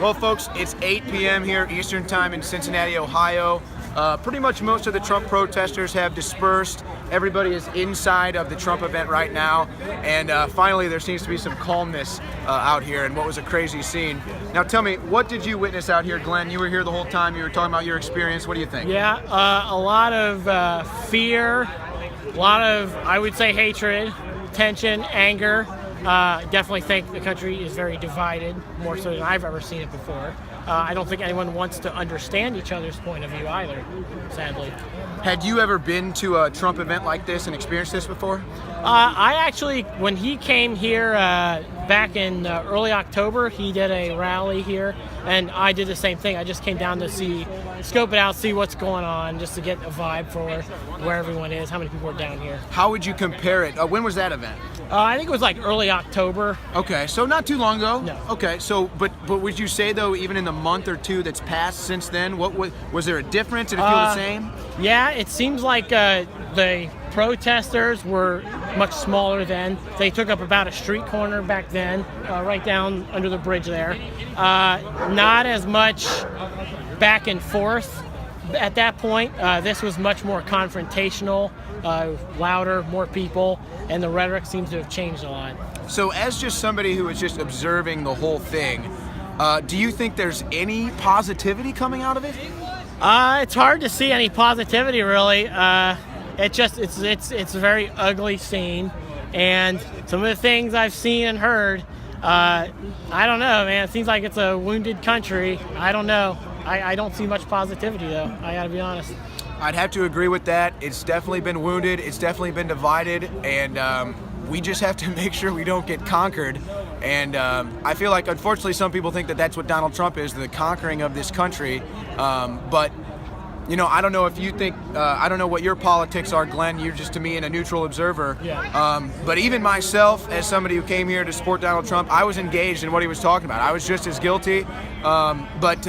Well, folks, it's 8 p.m. here Eastern Time in Cincinnati, Ohio. Pretty much most of the Trump protesters have dispersed. Everybody is inside of the Trump event right now, and finally there seems to be some calmness out here in what was a crazy scene. Now tell me, what did you witness out here, Glenn? You were here the whole time. You were talking about your experience. What do you think? Yeah, a lot of fear, a lot of, I would say, hatred, tension, anger. Definitely think the country is very divided, more so than I've ever seen it before. I don't think anyone wants to understand each other's point of view either, sadly. Had you ever been to a Trump event like this and experienced this before? I actually, when he came here back in early October, he did a rally here, and I did the same thing. I just came down to scope it out, see what's going on, just to get a vibe for where everyone is, how many people are down here. How would you compare it? When was that event? I think it was like early October. Okay, so not too long ago. No. Okay, so but would you say though, even in the month or two that's passed since then, what was there a difference? Did it feel the same? Yeah, it seems like the protesters were much smaller then. They took up about a street corner back then, right down under the bridge there. Not as much back and forth at that point. This was much more confrontational, louder, more people, and the rhetoric seems to have changed a lot. So as just somebody who was just observing the whole thing, do you think there's any positivity coming out of it? It's hard to see any positivity, really. It's a very ugly scene, and some of the things I've seen and heard, I don't know, man. It seems like it's a wounded country. I don't know. I don't see much positivity, though. I gotta be honest. I'd have to agree with that. It's definitely been wounded. It's definitely been divided, and we just have to make sure we don't get conquered. And I feel like, unfortunately, some people think that that's what Donald Trump is, the conquering of this country. But you know, I don't know if you think, I don't know what your politics are, Glenn. You're just, to me, a neutral observer. Yeah. But even myself, as somebody who came here to support Donald Trump, I was engaged in what he was talking about. I was just as guilty. But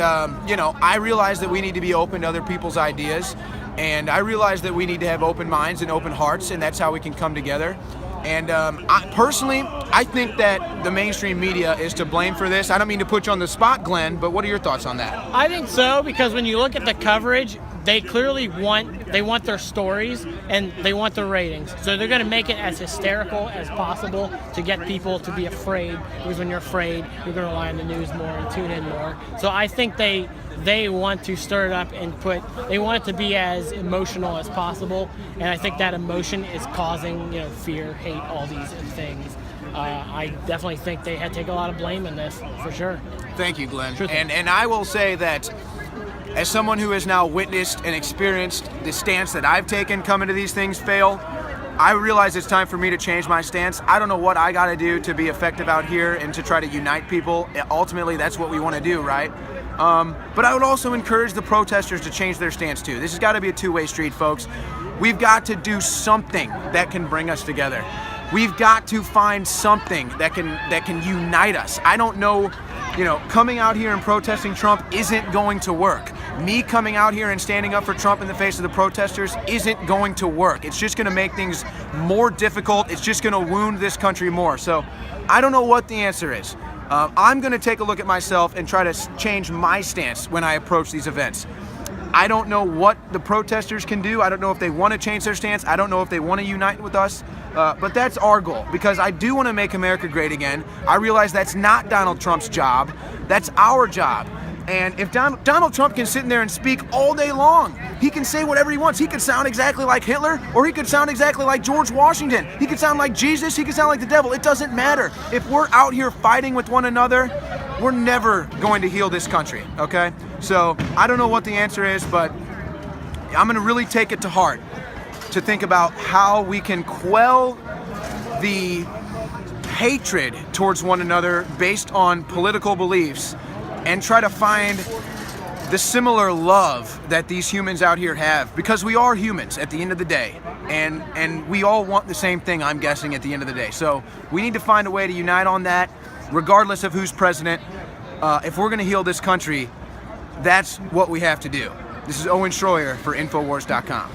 you know, I realize that we need to be open to other people's ideas. And I realize that we need to have open minds and open hearts, and that's how we can come together. And I think that the mainstream media is to blame for this. I don't mean to put you on the spot, Glenn, but what are your thoughts on that? I think so, because when you look at the coverage, they clearly want their stories and they want their ratings. So they're going to make it as hysterical as possible to get people to be afraid, because when you're afraid, you're going to rely on the news more and tune in more. So I think they want to stir it up and they want it to be as emotional as possible, and I think that emotion is causing, you know, fear, hate, all these things. I definitely think they had to take a lot of blame in this, for sure. Thank you, Glenn. Sure thing. And I will say that as someone who has now witnessed and experienced the stance that I've taken coming to these things fail, I realize it's time for me to change my stance. I don't know what I got to do to be effective out here and to try to unite people. Ultimately, that's what we want to do, right? But I would also encourage the protesters to change their stance too. This has got to be a two-way street, folks. We've got to do something that can bring us together. We've got to find something that can unite us. I don't know, you know, coming out here and protesting Trump isn't going to work. Me coming out here and standing up for Trump in the face of the protesters isn't going to work. It's just going to make things more difficult. It's just going to wound this country more. So I don't know what the answer is. I'm going to take a look at myself and try to change my stance when I approach these events. I don't know what the protesters can do. I don't know if they want to change their stance. I don't know if they want to unite with us. But that's our goal, because I do want to make America great again. I realize that's not Donald Trump's job. That's our job. And if Donald Trump can sit in there and speak all day long, he can say whatever he wants. He could sound exactly like Hitler, or he could sound exactly like George Washington. He could sound like Jesus. He could sound like the devil. It doesn't matter. If we're out here fighting with one another, we're never going to heal this country, okay? So I don't know what the answer is, but I'm going to really take it to heart to think about how we can quell the hatred towards one another based on political beliefs, and try to find the similar love that these humans out here have, because we are humans at the end of the day, and we all want the same thing, I'm guessing, at the end of the day. So we need to find a way to unite on that, regardless of who's president. If we're going to heal this country, that's what we have to do. This is Owen Shroyer for Infowars.com.